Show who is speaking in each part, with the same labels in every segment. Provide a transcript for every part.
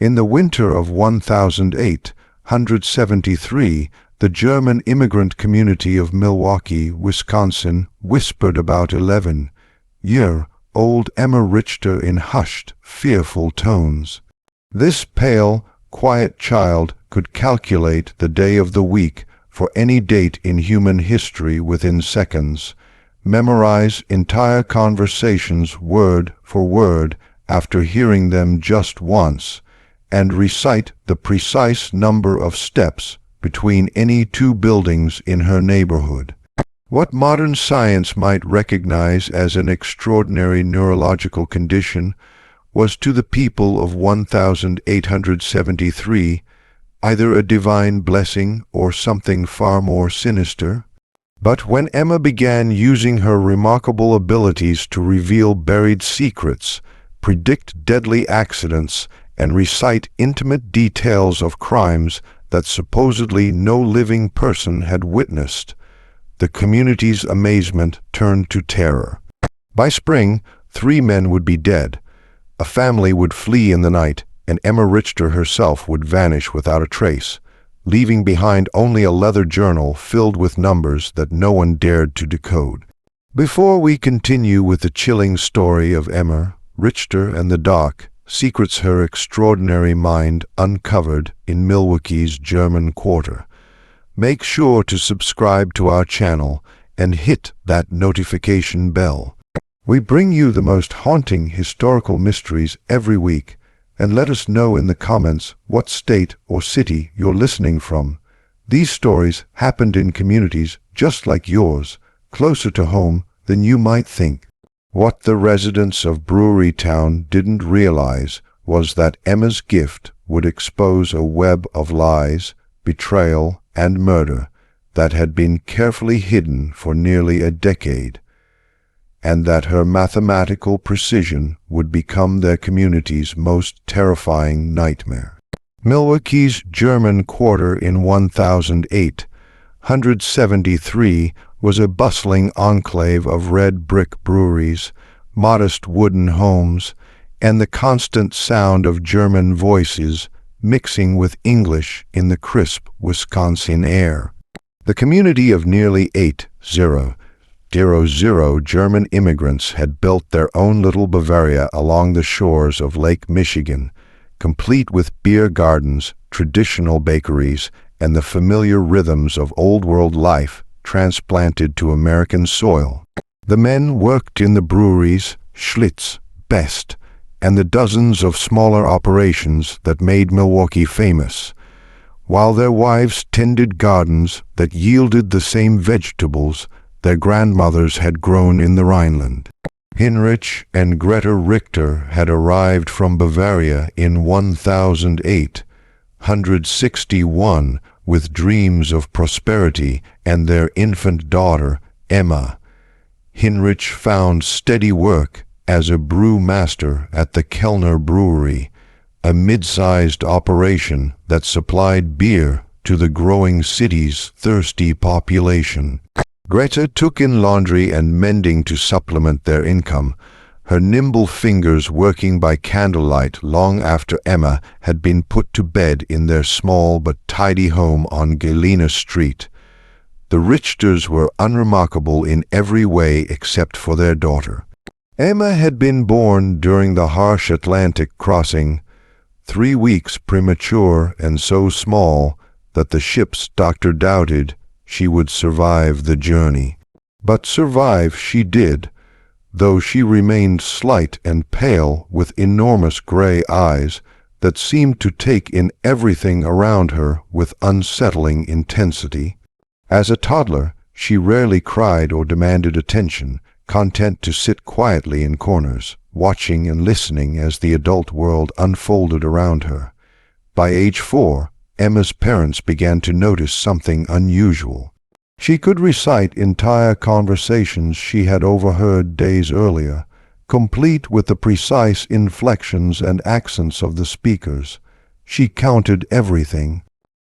Speaker 1: In the winter of 1873, the German immigrant community of Milwaukee, Wisconsin, whispered about 11-year-old Emma Richter in hushed, fearful tones. This pale, quiet child could calculate the day of the week for any date in human history within seconds, memorize entire conversations word for word after hearing them just once, and recite the precise number of steps between any two buildings in her neighborhood. What modern science might recognize as an extraordinary neurological condition was to the people of 1873 either a divine blessing or something far more sinister. But when Emma began using her remarkable abilities to reveal buried secrets, predict deadly accidents, and recite intimate details of crimes that supposedly no living person had witnessed, the community's amazement turned to terror. By spring, 3 men would be dead. A family would flee in the night, and Emma Richter herself would vanish without a trace, leaving behind only a leather journal filled with numbers that no one dared to decode. Before we continue with the chilling story of Emma Richter and the dark secrets her extraordinary mind uncovered in Milwaukee's German Quarter, make sure to subscribe to our channel and hit that notification bell. We bring you the most haunting historical mysteries every week, and let us know in the comments what state or city you're listening from. These stories happened in communities just like yours, closer to home than you might think. What the residents of Brewery Town didn't realize was that Emma's gift would expose a web of lies, betrayal, and murder that had been carefully hidden for nearly a decade, and that her mathematical precision would become their community's most terrifying nightmare. Milwaukee's German Quarter in 1873 was a bustling enclave of red brick breweries, modest wooden homes, and the constant sound of German voices mixing with English in the crisp Wisconsin air. The community of nearly 80 German immigrants had built their own little Bavaria along the shores of Lake Michigan, complete with beer gardens, traditional bakeries, and the familiar rhythms of old-world life transplanted to American soil. The men worked in the breweries, Schlitz, Best, and the dozens of smaller operations that made Milwaukee famous, while their wives tended gardens that yielded the same vegetables their grandmothers had grown in the Rhineland. Heinrich and Greta Richter had arrived from Bavaria in 1861 with dreams of prosperity and their infant daughter, Emma. Heinrich found steady work as a brewmaster at the Kellner Brewery, a mid-sized operation that supplied beer to the growing city's thirsty population. Greta took in laundry and mending to supplement their income, her nimble fingers working by candlelight long after Emma had been put to bed in their small but tidy home on Galena Street. The Richters were unremarkable in every way except for their daughter. Emma had been born during the harsh Atlantic crossing, 3 weeks premature and so small that the ship's doctor doubted she would survive the journey. But survive she did, though she remained slight and pale with enormous gray eyes that seemed to take in everything around her with unsettling intensity. As a toddler, she rarely cried or demanded attention, content to sit quietly in corners, watching and listening as the adult world unfolded around her. By age 4, Emma's parents began to notice something unusual. She could recite entire conversations she had overheard days earlier, complete with the precise inflections and accents of the speakers. She counted everything: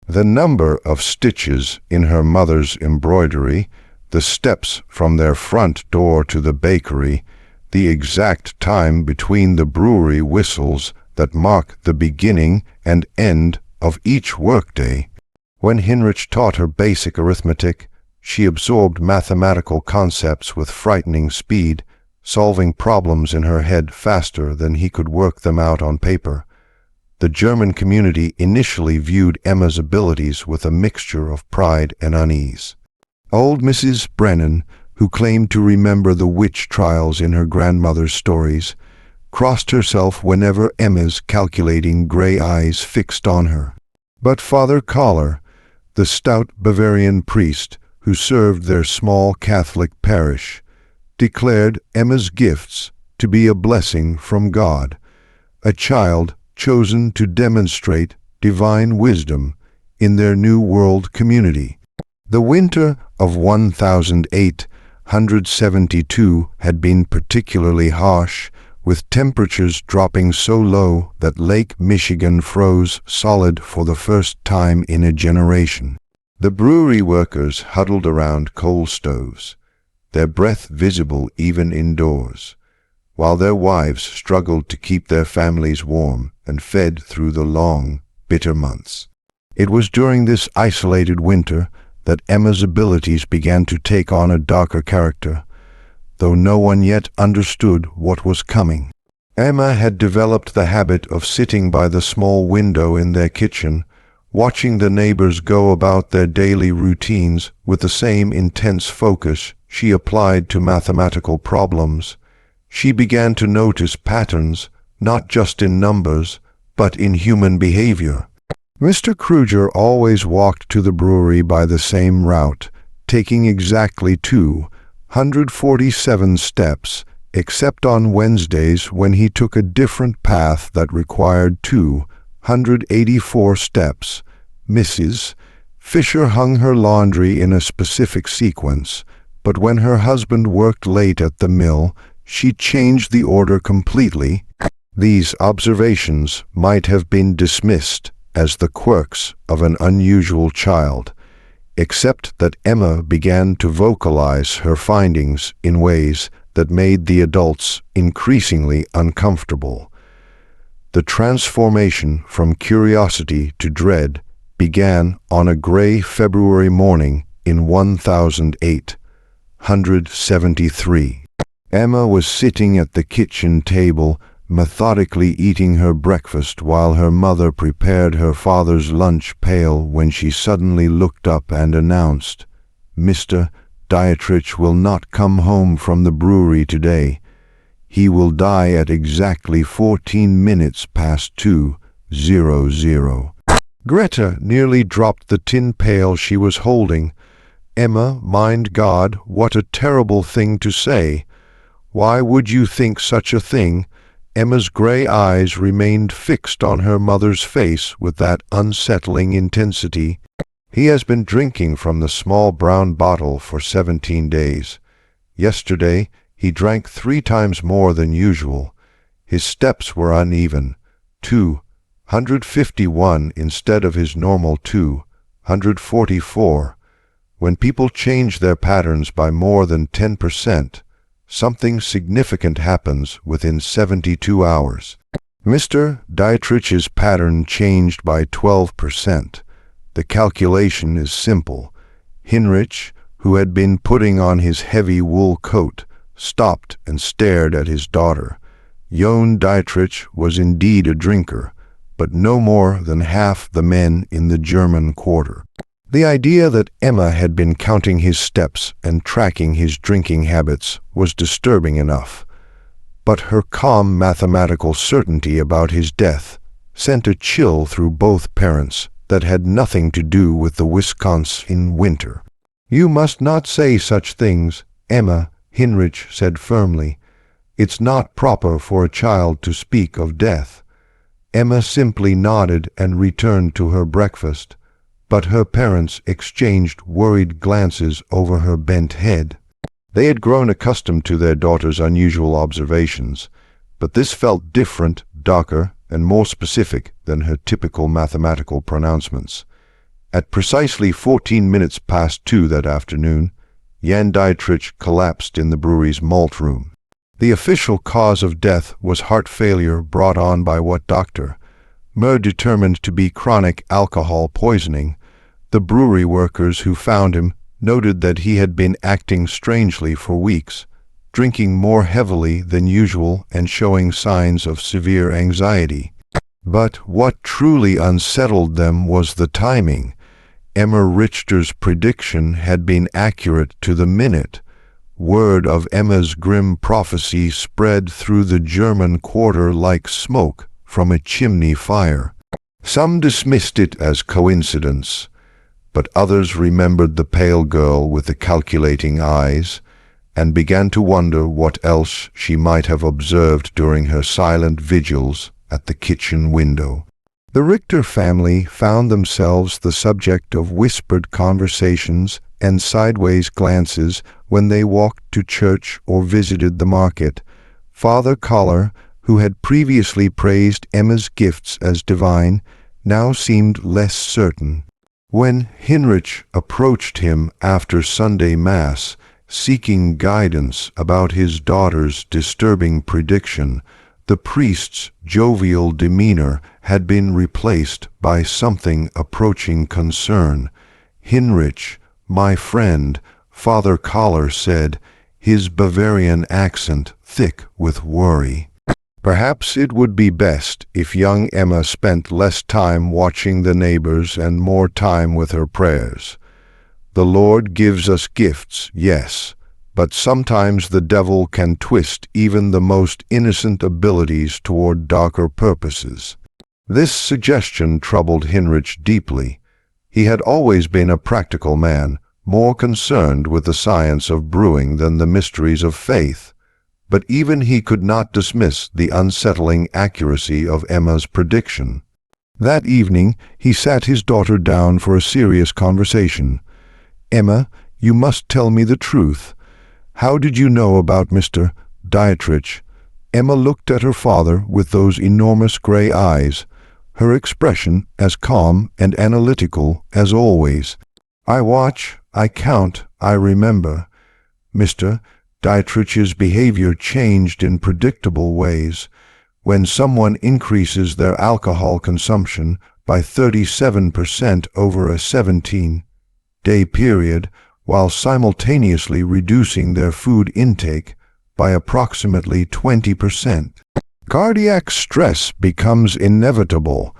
Speaker 1: the number of stitches in her mother's embroidery, the steps from their front door to the bakery, the exact time between the brewery whistles that mark the beginning and end of each workday. When Heinrich taught her basic arithmetic, she absorbed mathematical concepts with frightening speed, solving problems in her head faster than he could work them out on paper. The German community initially viewed Emma's abilities with a mixture of pride and unease. Old Mrs. Brennan, who claimed to remember the witch trials in her grandmother's stories, crossed herself whenever Emma's calculating gray eyes fixed on her. But Father Koller, the stout Bavarian priest who served their small Catholic parish, declared Emma's gifts to be a blessing from God, a child chosen to demonstrate divine wisdom in their New World community. The winter of 1872 had been particularly harsh, with temperatures dropping so low that Lake Michigan froze solid for the first time in a generation. The brewery workers huddled around coal stoves, their breath visible even indoors, while their wives struggled to keep their families warm and fed through the long, bitter months. It was during this isolated winter that Emma's abilities began to take on a darker character, though no one yet understood what was coming. Emma had developed the habit of sitting by the small window in their kitchen, watching the neighbors go about their daily routines with the same intense focus she applied to mathematical problems. She began to notice patterns, not just in numbers, but in human behavior. Mr. Kruger always walked to the brewery by the same route, taking exactly 247 steps, except on Wednesdays when he took a different path that required 284 steps. Mrs. Fisher hung her laundry in a specific sequence, but when her husband worked late at the mill, she changed the order completely. These observations might have been dismissed as the quirks of an unusual child, except that Emma began to vocalize her findings in ways that made the adults increasingly uncomfortable. The transformation from curiosity to dread began on a gray February morning in 1873. Emma was sitting at the kitchen table, methodically eating her breakfast while her mother prepared her father's lunch pail when she suddenly looked up and announced, "Mr. Dietrich will not come home from the brewery today. He will die at exactly 14 minutes past 2:00. Greta nearly dropped the tin pail she was holding. Emma, mind God, what a terrible thing to say. Why would you think such a thing? Emma's gray eyes remained fixed on her mother's face with that unsettling intensity. He has been drinking from the small brown bottle for 17 days. Yesterday, he drank 3 times more than usual. His steps were uneven, 251 instead of his normal 244. When people change their patterns by more than 10%, something significant happens within 72 hours. Mr. Dietrich's pattern changed by 12%. The calculation is simple. Heinrich, who had been putting on his heavy wool coat, stopped and stared at his daughter. Jon Dietrich was indeed a drinker, but no more than half the men in the German quarter. The idea that Emma had been counting his steps and tracking his drinking habits was disturbing enough, but her calm mathematical certainty about his death sent a chill through both parents that had nothing to do with the Wisconsin winter. "You must not say such things, Emma," Heinrich said firmly. "It's not proper for a child to speak of death." Emma simply nodded and returned to her breakfast, but her parents exchanged worried glances over her bent head. They had grown accustomed to their daughter's unusual observations, but this felt different, darker, and more specific than her typical mathematical pronouncements. At precisely 14 minutes past 2 that afternoon, Jan Dietrich collapsed in the brewery's malt room. The official cause of death was heart failure brought on by what doctor? Murr determined to be chronic alcohol poisoning. The brewery workers who found him noted that he had been acting strangely for weeks, drinking more heavily than usual and showing signs of severe anxiety. But what truly unsettled them was the timing. Emma Richter's prediction had been accurate to the minute. Word of Emma's grim prophecy spread through the German quarter like smoke from a chimney fire. Some dismissed it as coincidence, but others remembered the pale girl with the calculating eyes and began to wonder what else she might have observed during her silent vigils at the kitchen window. The Richter family found themselves the subject of whispered conversations and sideways glances when they walked to church or visited the market. Father Koller, who had previously praised Emma's gifts as divine, now seemed less certain. When Hinrich approached him after Sunday Mass, seeking guidance about his daughter's disturbing prediction, the priest's jovial demeanor had been replaced by something approaching concern. "Hinrich, my friend," Father Koller said, his Bavarian accent thick with worry. Perhaps it would be best if young Emma spent less time watching the neighbors and more time with her prayers. The Lord gives us gifts, yes, but sometimes the devil can twist even the most innocent abilities toward darker purposes. This suggestion troubled Hinrich deeply. He had always been a practical man, more concerned with the science of brewing than the mysteries of faith. But even he could not dismiss the unsettling accuracy of Emma's prediction. That evening he sat his daughter down for a serious conversation. "Emma, you must tell me the truth. How did you know about Mr. Dietrich?" Emma looked at her father with those enormous gray eyes, her expression as calm and analytical as always. "I watch, I count, I remember. Mr. Dietrich's behavior changed in predictable ways. When someone increases their alcohol consumption by 37% over a 17-day period, while simultaneously reducing their food intake by approximately 20%. Cardiac stress becomes inevitable.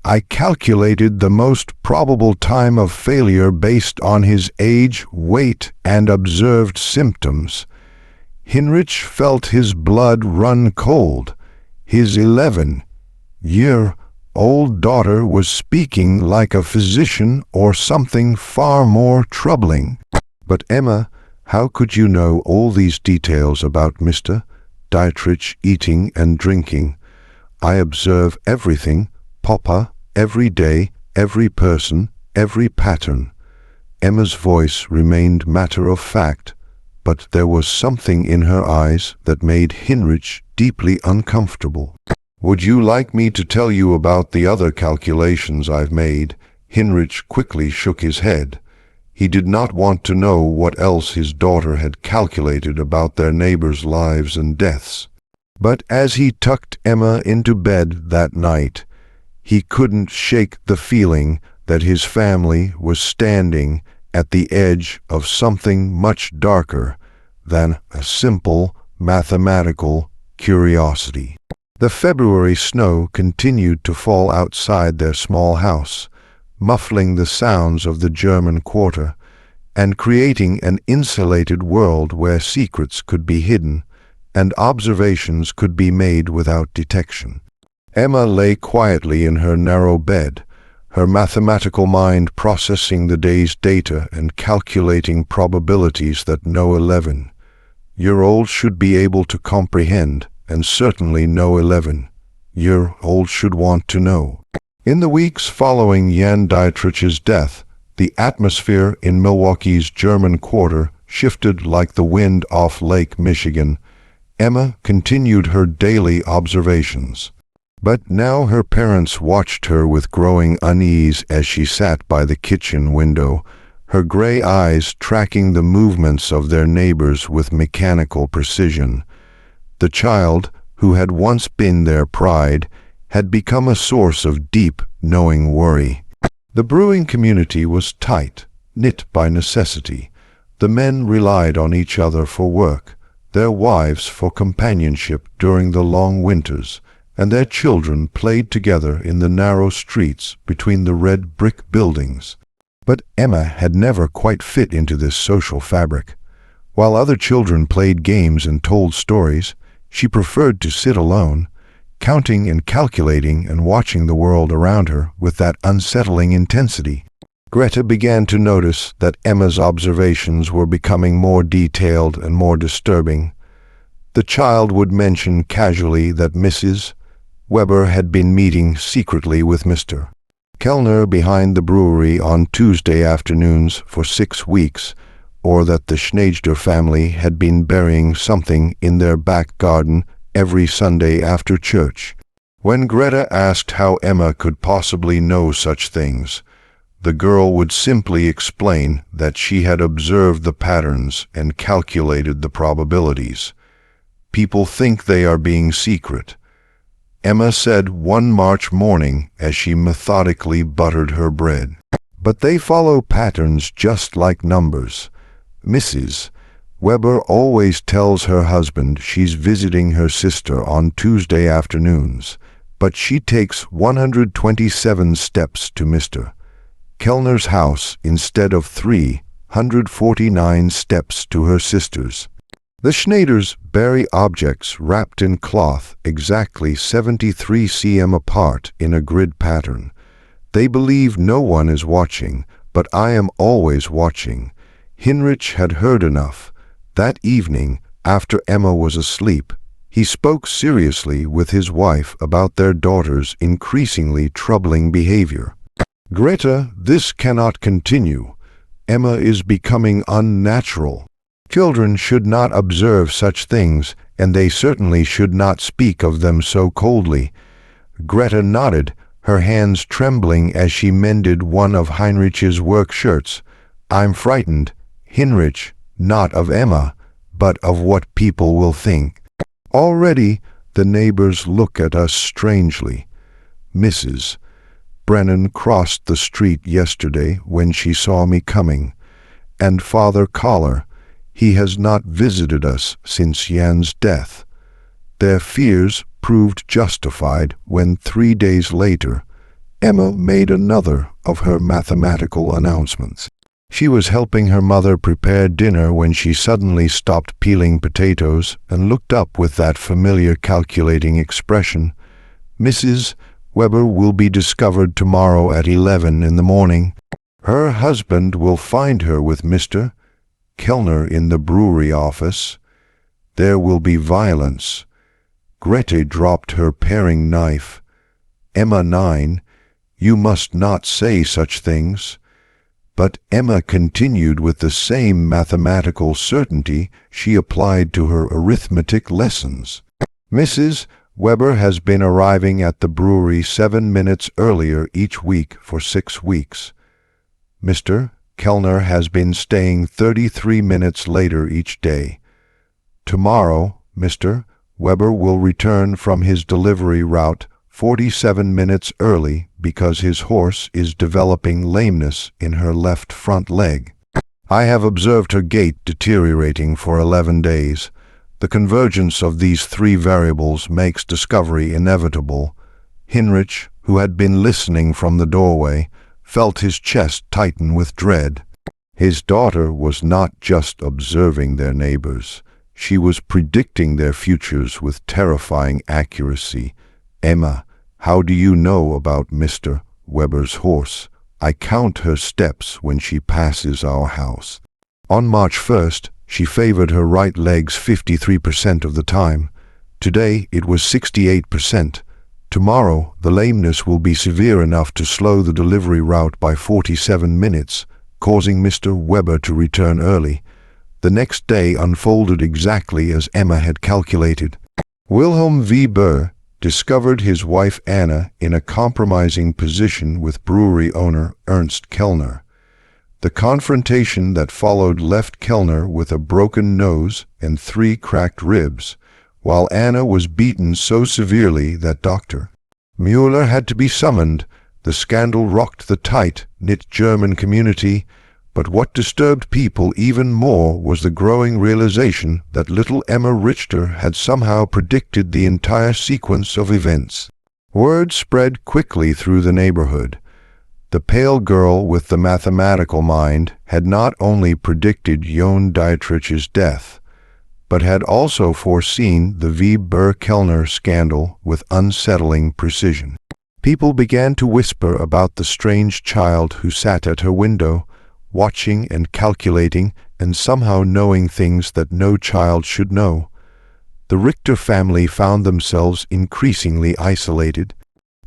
Speaker 1: I calculated the most probable time of failure based on his age, weight, and observed symptoms. Hinrich felt his blood run cold. His 11-year-old daughter was speaking like a physician or something far more troubling. "But Emma, how could you know all these details about Mr. Dietrich eating and drinking? I observe everything, Papa, every day, every person, every pattern." Emma's voice remained matter-of-fact, but there was something in her eyes that made Hinrich deeply uncomfortable. "Would you like me to tell you about the other calculations I've made?" Hinrich quickly shook his head. He did not want to know what else his daughter had calculated about their neighbors' lives and deaths. But as he tucked Emma into bed that night, he couldn't shake the feeling that his family was standing at the edge of something much darker than a simple mathematical curiosity. The February snow continued to fall outside their small house, muffling the sounds of the German quarter, and creating an insulated world where secrets could be hidden and observations could be made without detection. Emma lay quietly in her narrow bed, her mathematical mind processing the day's data and calculating probabilities that no 11-year-old should be able to comprehend, and certainly no 11-year-old should want to know. In the weeks following Jan Dietrich's death, the atmosphere in Milwaukee's German quarter shifted like the wind off Lake Michigan. Emma continued her daily observations. But now her parents watched her with growing unease as she sat by the kitchen window, her gray eyes tracking the movements of their neighbors with mechanical precision. The child, who had once been their pride, had become a source of deep, knowing worry. The brewing community was tight, knit by necessity. The men relied on each other for work, their wives for companionship during the long winters, and their children played together in the narrow streets between the red brick buildings. But Emma had never quite fit into this social fabric. While other children played games and told stories, she preferred to sit alone, counting and calculating and watching the world around her with that unsettling intensity. Greta began to notice that Emma's observations were becoming more detailed and more disturbing. The child would mention casually that Mrs. Weber had been meeting secretly with Mr. Kellner behind the brewery on Tuesday afternoons for 6 weeks, or that the Schneider family had been burying something in their back garden every Sunday after church. When Greta asked how Emma could possibly know such things, the girl would simply explain that she had observed the patterns and calculated the probabilities. People think they are being secret, Emma said one March morning as she methodically buttered her bread. But they follow patterns just like numbers. Mrs. Weber always tells her husband she's visiting her sister on Tuesday afternoons, but she takes 127 steps to Mr. Kellner's house instead of 349 steps to her sister's. The Schneiders bury objects wrapped in cloth exactly 73 cm apart in a grid pattern. They believe no one is watching, but I am always watching. Hinrich had heard enough. That evening, after Emma was asleep, he spoke seriously with his wife about their daughter's increasingly troubling behavior. "Greta, this cannot continue. Emma is becoming unnatural. Children should not observe such things, and they certainly should not speak of them so coldly." Greta nodded, her hands trembling as she mended one of Heinrich's work shirts. "I'm frightened, Hinrich, not of Emma, but of what people will think. Already the neighbors look at us strangely. Mrs. Brennan crossed the street yesterday when she saw me coming, and Father Collar, he has not visited us since Jan's death." Their fears proved justified when 3 days later, Emma made another of her mathematical announcements. She was helping her mother prepare dinner when she suddenly stopped peeling potatoes and looked up with that familiar calculating expression. "Mrs. Weber will be discovered tomorrow at 11 in the morning. Her husband will find her with Mr. Kellner in the brewery office. There will be violence." Grete dropped her paring knife. "Emma 9, you must not say such things." But Emma continued with the same mathematical certainty she applied to her arithmetic lessons. "Mrs. Weber has been arriving at the brewery 7 minutes earlier each week for 6 weeks. Mr. Kellner has been staying 33 minutes later each day. Tomorrow, Mr. Weber will return from his delivery route 47 minutes early because his horse is developing lameness in her left front leg. I have observed her gait deteriorating for 11 days. The convergence of these 3 variables makes discovery inevitable." Hinrich, who had been listening from the doorway, felt his chest tighten with dread. His daughter was not just observing their neighbors. She was predicting their futures with terrifying accuracy. "Emma, how do you know about Mr. Weber's horse? I count her steps when she passes our house." On March 1st, she favored her right legs 53% of the time. Today it was 68%. Tomorrow, the lameness will be severe enough to slow the delivery route by 47 minutes, causing Mr. Weber to return early. The next day unfolded exactly as Emma had calculated. Wilhelm V. Burr discovered his wife Anna in a compromising position with brewery owner Ernst Kellner. The confrontation that followed left Kellner with a broken nose and 3 cracked ribs. while Anna was beaten so severely that Dr. Mueller had to be summoned. The scandal rocked the tight-knit German community, but what disturbed people even more was the growing realization that little Emma Richter had somehow predicted the entire sequence of events. Word spread quickly through the neighborhood. The pale girl with the mathematical mind had not only predicted Jon Dietrich's death, but had also foreseen the V. Burr-Kellner scandal with unsettling precision. People began to whisper about the strange child who sat at her window, watching and calculating and somehow knowing things that no child should know. The Richter family found themselves increasingly isolated.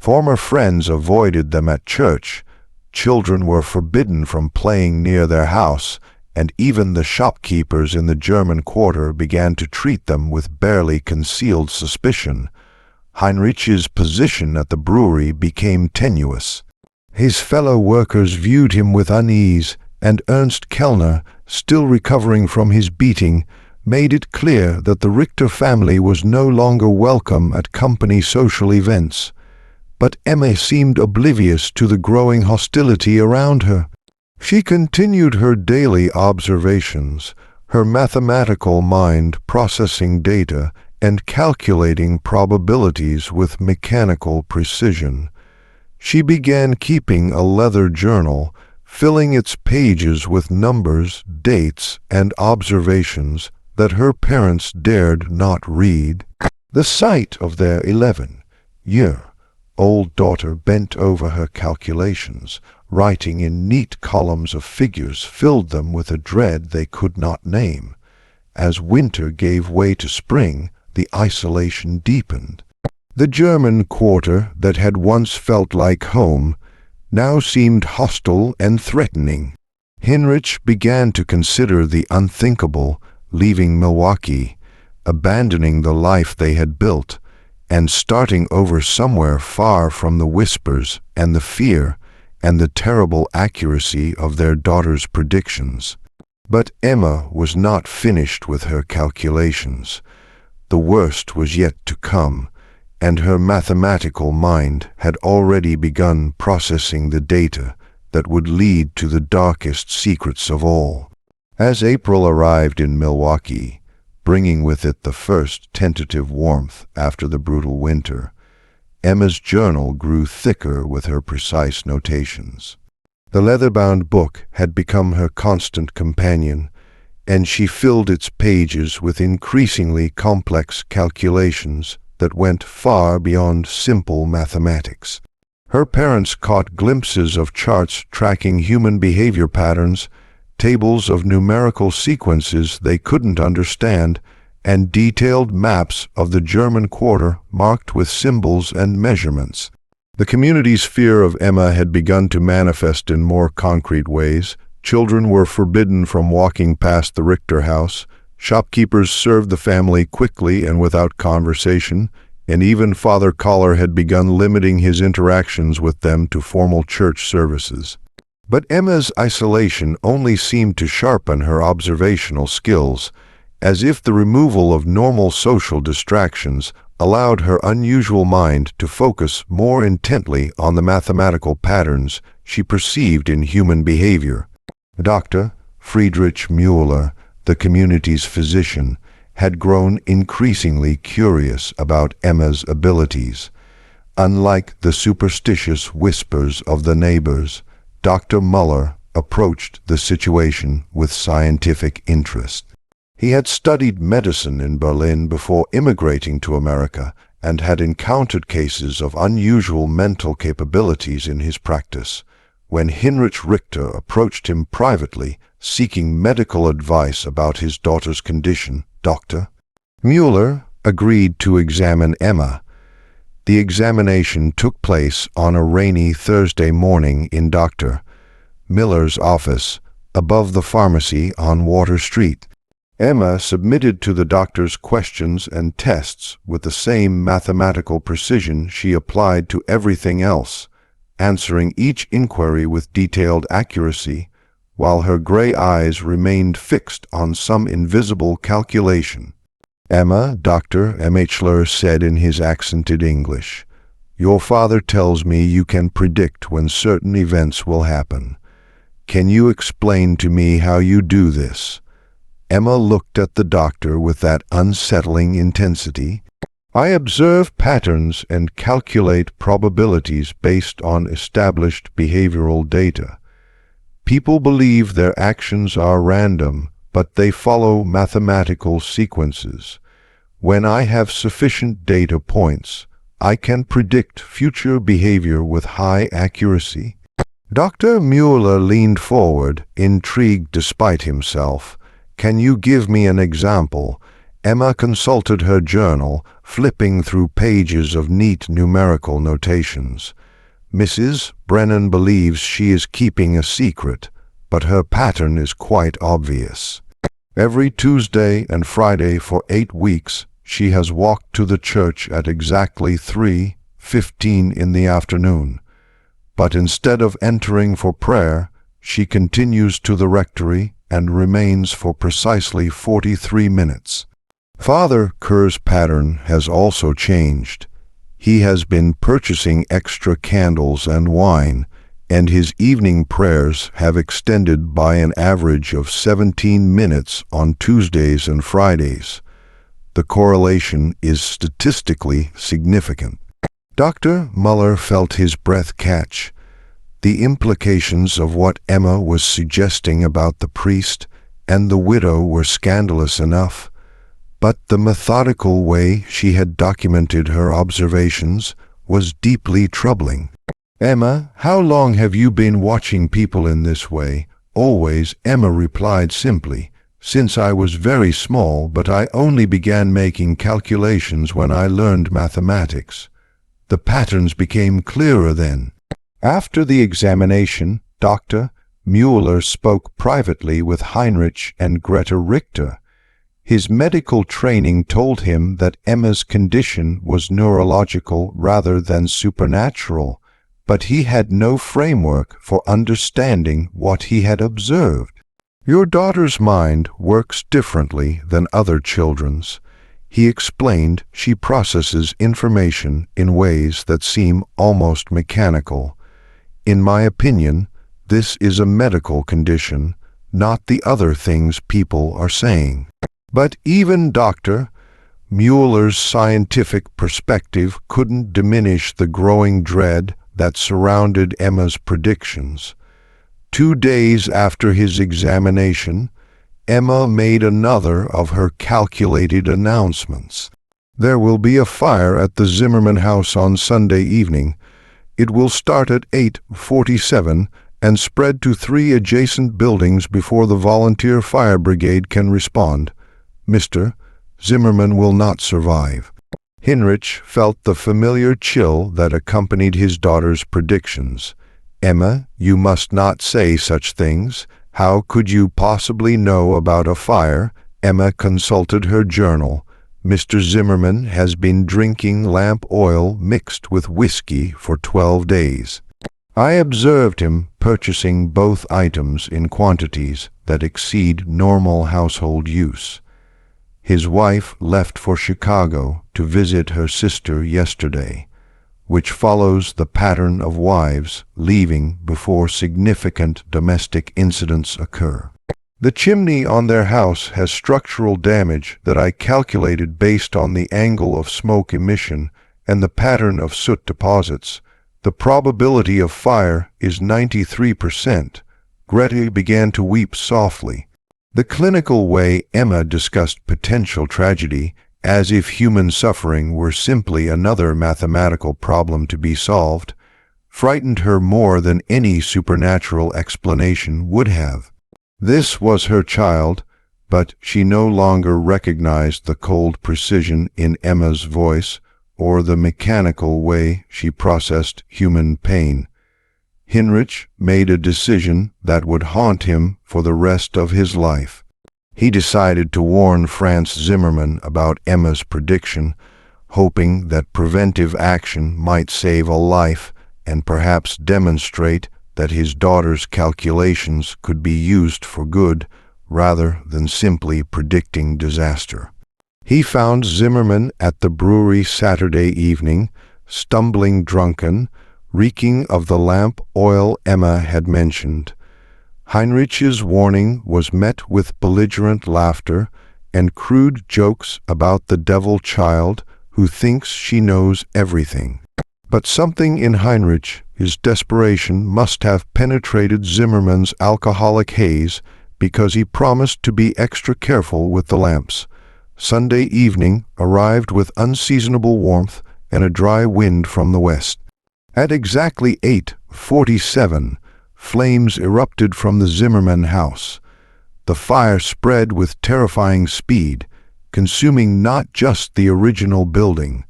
Speaker 1: Former friends avoided them at church. Children were forbidden from playing near their house, and even the shopkeepers in the German quarter began to treat them with barely concealed suspicion. Heinrich's position at the brewery became tenuous. His fellow workers viewed him with unease, and Ernst Kellner, still recovering from his beating, made it clear that the Richter family was no longer welcome at company social events. But Emma seemed oblivious to the growing hostility around her. She continued her daily observations, her mathematical mind processing data and calculating probabilities with mechanical precision. She began keeping a leather journal, filling its pages with numbers, dates, and observations that her parents dared not read. The sight of their 11-year-old daughter bent over her calculations, writing in neat columns of figures, filled them with a dread they could not name. As winter gave way to spring, the isolation deepened. The German quarter that had once felt like home now seemed hostile and threatening. Heinrich began to consider the unthinkable, leaving Milwaukee, abandoning the life they had built, and starting over somewhere far from the whispers and the fear and the terrible accuracy of their daughter's predictions. But Emma was not finished with her calculations. The worst was yet to come, and her mathematical mind had already begun processing the data that would lead to the darkest secrets of all. As April arrived in Milwaukee, bringing with it the first tentative warmth after the brutal winter, Emma's journal grew thicker with her precise notations. The leather-bound book had become her constant companion, and she filled its pages with increasingly complex calculations that went far beyond simple mathematics. Her parents caught glimpses of charts tracking human behavior patterns, tables of numerical sequences they couldn't understand, and detailed maps of the German quarter marked with symbols and measurements. The community's fear of Emma had begun to manifest in more concrete ways. Children were forbidden from walking past the Richter house. Shopkeepers served the family quickly and without conversation, and even Father Koller had begun limiting his interactions with them to formal church services. But Emma's isolation only seemed to sharpen her observational skills, as if the removal of normal social distractions allowed her unusual mind to focus more intently on the mathematical patterns she perceived in human behavior. Dr. Friedrich Mueller, the community's physician, had grown increasingly curious about Emma's abilities. Unlike the superstitious whispers of the neighbors, Dr. Muller approached the situation with scientific interest. He had studied medicine in Berlin before immigrating to America and had encountered cases of unusual mental capabilities in his practice. When Heinrich Richter approached him privately, seeking medical advice about his daughter's condition, Dr. Mueller agreed to examine Emma. The examination took place on a rainy Thursday morning in Dr. Miller's office, above the pharmacy on Water Street. Emma submitted to the doctor's questions and tests with the same mathematical precision she applied to everything else, answering each inquiry with detailed accuracy, while her gray eyes remained fixed on some invisible calculation. "Emma," Dr. Mhler said in his accented English, "your father tells me you can predict when certain events will happen. Can you explain to me how you do this?" Emma looked at the doctor with that unsettling intensity. "I observe patterns and calculate probabilities based on established behavioral data. People believe their actions are random, but they follow mathematical sequences. When I have sufficient data points, I can predict future behavior with high accuracy." Dr. Mueller leaned forward, intrigued despite himself. "Can you give me an example?" Emma consulted her journal, flipping through pages of neat numerical notations. "Mrs. Brennan believes she is keeping a secret, but her pattern is quite obvious. Every Tuesday and Friday for 8 weeks, she has walked to the church at exactly 3:15 in the afternoon. But instead of entering for prayer, she continues to the rectory and remains for precisely 43 minutes. Father Kerr's pattern has also changed. He has been purchasing extra candles and wine, and his evening prayers have extended by an average of 17 minutes on Tuesdays and Fridays. The correlation is statistically significant." Dr. Mueller felt his breath catch. The implications of what Emma was suggesting about the priest and the widow were scandalous enough, but the methodical way she had documented her observations was deeply troubling. "Emma, how long have you been watching people in this way?" "Always," Emma replied simply. "Since I was very small, but I only began making calculations when I learned mathematics. The patterns became clearer then." After the examination, Dr. Mueller spoke privately with Heinrich and Greta Richter. His medical training told him that Emma's condition was neurological rather than supernatural, but he had no framework for understanding what he had observed. "Your daughter's mind works differently than other children's," he explained. "She processes information in ways that seem almost mechanical. In my opinion, this is a medical condition, not the other things people are saying." But even Dr. Mueller's scientific perspective couldn't diminish the growing dread that surrounded Emma's predictions. 2 days after his examination, Emma made another of her calculated announcements. "There will be a fire at the Zimmerman house on Sunday evening. It will start at 8:47 and spread to 3 adjacent buildings before the volunteer fire brigade can respond. Mr. Zimmerman will not survive." Heinrich felt the familiar chill that accompanied his daughter's predictions. "Emma, you must not say such things. How could you possibly know about a fire?" Emma consulted her journal. "Mr. Zimmerman has been drinking lamp oil mixed with whiskey for 12 days. I observed him purchasing both items in quantities that exceed normal household use. His wife left for Chicago to visit her sister yesterday, which follows the pattern of wives leaving before significant domestic incidents occur. The chimney on their house has structural damage that I calculated based on the angle of smoke emission and the pattern of soot deposits. The probability of fire is 93%. Greta began to weep softly. The clinical way Emma discussed potential tragedy, as if human suffering were simply another mathematical problem to be solved, frightened her more than any supernatural explanation would have. This was her child, but she no longer recognized the cold precision in Emma's voice or the mechanical way she processed human pain. Heinrich made a decision that would haunt him for the rest of his life. He decided to warn Franz Zimmerman about Emma's prediction, hoping that preventive action might save a life and perhaps demonstrate that his daughter's calculations could be used for good rather than simply predicting disaster. He found Zimmerman at the brewery Saturday evening, stumbling drunken, reeking of the lamp oil Emma had mentioned. Heinrich's warning was met with belligerent laughter and crude jokes about the devil child who thinks she knows everything. But something in Heinrich, his desperation, must have penetrated Zimmerman's alcoholic haze, because he promised to be extra careful with the lamps. Sunday evening arrived with unseasonable warmth and a dry wind from the west. At exactly 8:47, flames erupted from the Zimmerman house. The fire spread with terrifying speed, consuming not just the original building,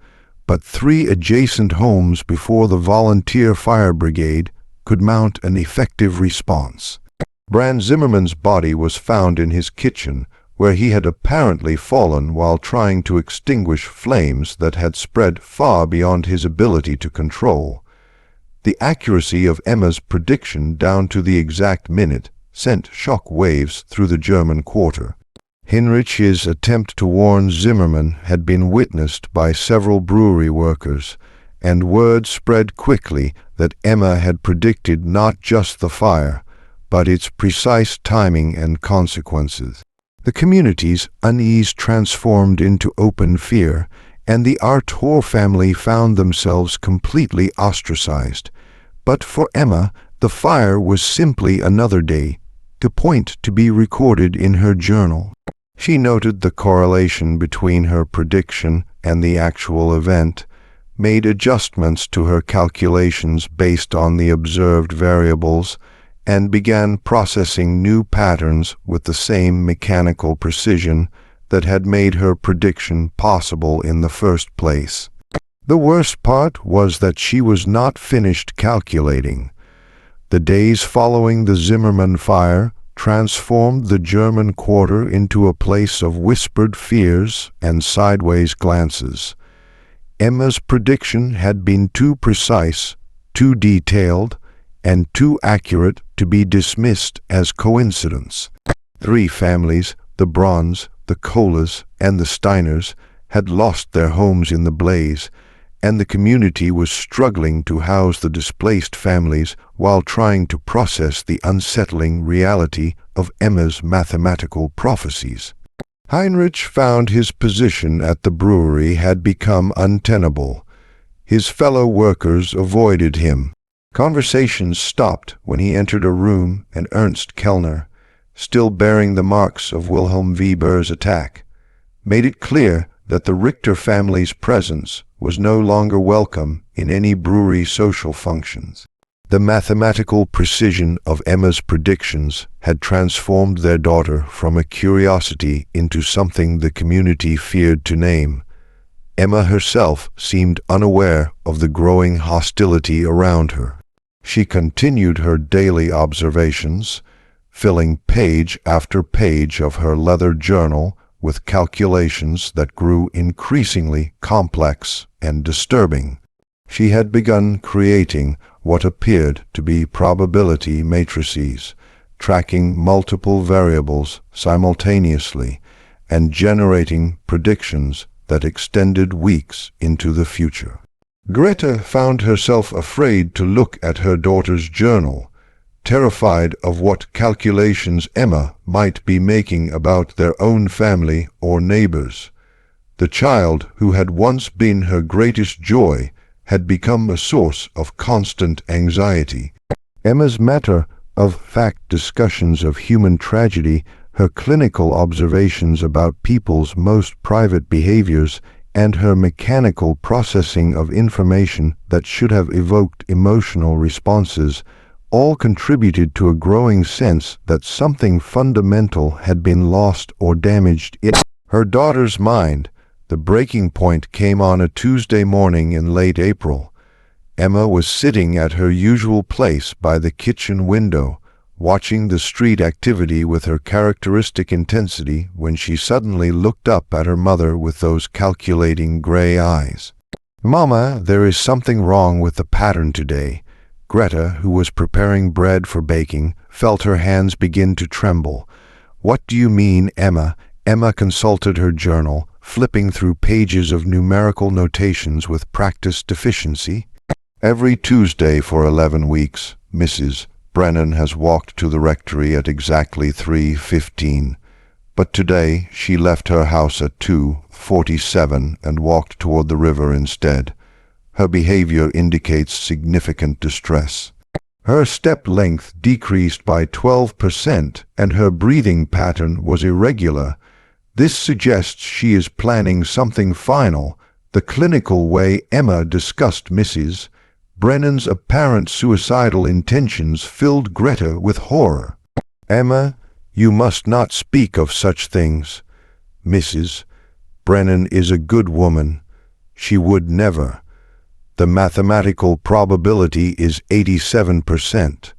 Speaker 1: but 3 adjacent homes before the volunteer fire brigade could mount an effective response. Brand Zimmerman's body was found in his kitchen, where he had apparently fallen while trying to extinguish flames that had spread far beyond his ability to control. The accuracy of Emma's prediction down to the exact minute sent shock waves through the German quarter. Heinrich's attempt to warn Zimmerman had been witnessed by several brewery workers, and word spread quickly that Emma had predicted not just the fire, but its precise timing and consequences. The community's unease transformed into open fear, and the Arthur family found themselves completely ostracized. But for Emma, the fire was simply another day, a point to be recorded in her journal. She noted the correlation between her prediction and the actual event, made adjustments to her calculations based on the observed variables, and began processing new patterns with the same mechanical precision that had made her prediction possible in the first place. The worst part was that she was not finished calculating. The days following the Zimmerman fire transformed the German quarter into a place of whispered fears and sideways glances. Emma's prediction had been too precise, too detailed, and too accurate to be dismissed as coincidence. 3 families, the Brauns, the Kohles, and the Steiners, had lost their homes in the blaze, and the community was struggling to house the displaced families while trying to process the unsettling reality of Emma's mathematical prophecies. Heinrich found his position at the brewery had become untenable. His fellow workers avoided him. Conversations stopped when he entered a room and Ernst Kellner, still bearing the marks of Wilhelm Weber's attack, made it clear that the Richter family's presence was no longer welcome in any brewery social functions. The mathematical precision of Emma's predictions had transformed their daughter from a curiosity into something the community feared to name. Emma herself seemed unaware of the growing hostility around her. She continued her daily observations, filling page after page of her leather journal with calculations that grew increasingly complex and disturbing. She had begun creating what appeared to be probability matrices, tracking multiple variables simultaneously and generating predictions that extended weeks into the future. Greta found herself afraid to look at her daughter's journal, terrified of what calculations Emma might be making about their own family or neighbors. The child who had once been her greatest joy had become a source of constant anxiety. Emma's matter-of-fact discussions of human tragedy, her clinical observations about people's most private behaviors, and her mechanical processing of information that should have evoked emotional responses, all contributed to a growing sense that something fundamental had been lost or damaged in her daughter's mind. The breaking point came on a Tuesday morning in late April. Emma was sitting at her usual place by the kitchen window, watching the street activity with her characteristic intensity, when she suddenly looked up at her mother with those calculating gray eyes. "Mama, there is something wrong with the pattern today." Greta, who was preparing bread for baking, felt her hands begin to tremble. "What do you mean, Emma?" Emma consulted her journal, flipping through pages of numerical notations with practice deficiency. Every Tuesday for 11 weeks, Mrs. Brennan has walked to the rectory at exactly 3:15. But today she left her house at 2:47 and walked toward the river instead. Her behavior indicates significant distress. Her step length decreased by 12% and her breathing pattern was irregular. This suggests she is planning something final, the clinical way Emma discussed Mrs. Brennan's apparent suicidal intentions filled Greta with horror. "Emma, you must not speak of such things. Mrs. Brennan is a good woman. She would never. The mathematical probability is 87%.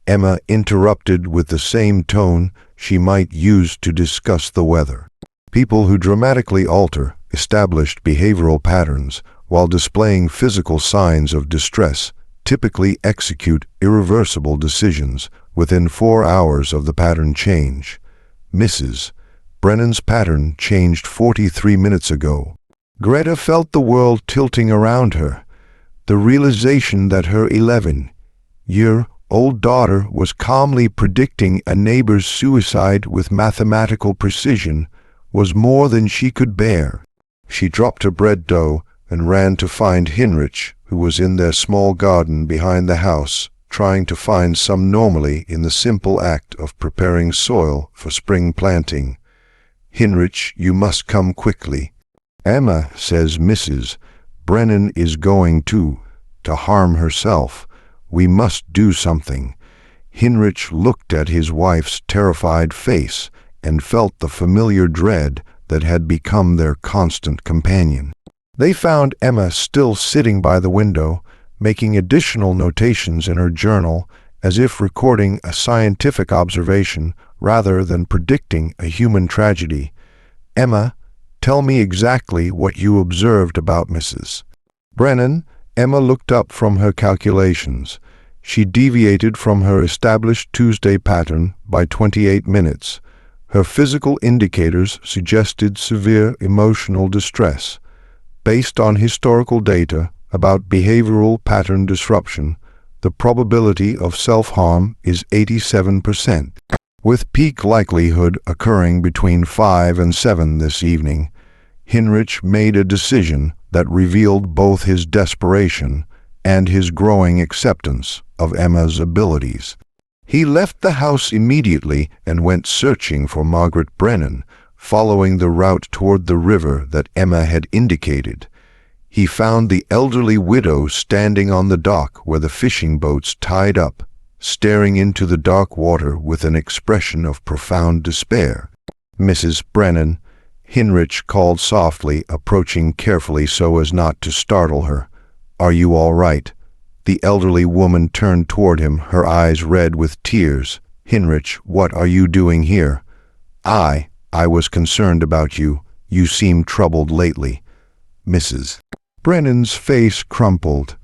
Speaker 1: Emma interrupted with the same tone she might use to discuss the weather. People who dramatically alter established behavioral patterns while displaying physical signs of distress typically execute irreversible decisions within 4 hours of the pattern change. Mrs. Brennan's pattern changed 43 minutes ago. Greta felt the world tilting around her. The realization that her 11-year-old daughter was calmly predicting a neighbor's suicide with mathematical precision was more than she could bear. She dropped her bread dough and ran to find Hinrich, who was in their small garden behind the house, trying to find some normalcy in the simple act of preparing soil for spring planting. "Hinrich, you must come quickly. Emma says Mrs. Brennan is going to harm herself. We must do something." Hinrich looked at his wife's terrified face and felt the familiar dread that had become their constant companion. They found Emma still sitting by the window, making additional notations in her journal, as if recording a scientific observation rather than predicting a human tragedy. "Emma, tell me exactly what you observed about Mrs. Brennan." Emma looked up from her calculations. She deviated from her established Tuesday pattern by 28 minutes. Her physical indicators suggested severe emotional distress. Based on historical data about behavioral pattern disruption, the probability of self-harm is 87%, with peak likelihood occurring between 5 and 7 this evening. Hinrich made a decision that revealed both his desperation and his growing acceptance of Emma's abilities. He left the house immediately and went searching for Margaret Brennan, following the route toward the river that Emma had indicated. He found the elderly widow standing on the dock where the fishing boats tied up, staring into the dark water with an expression of profound despair. "Mrs. Brennan," Hinrich called softly, approaching carefully so as not to startle her. "Are you all right?" The elderly woman turned toward him, her eyes red with tears. "Hinrich, what are you doing here?" I was concerned about you. You seem troubled lately." Mrs. Brennan's face crumpled.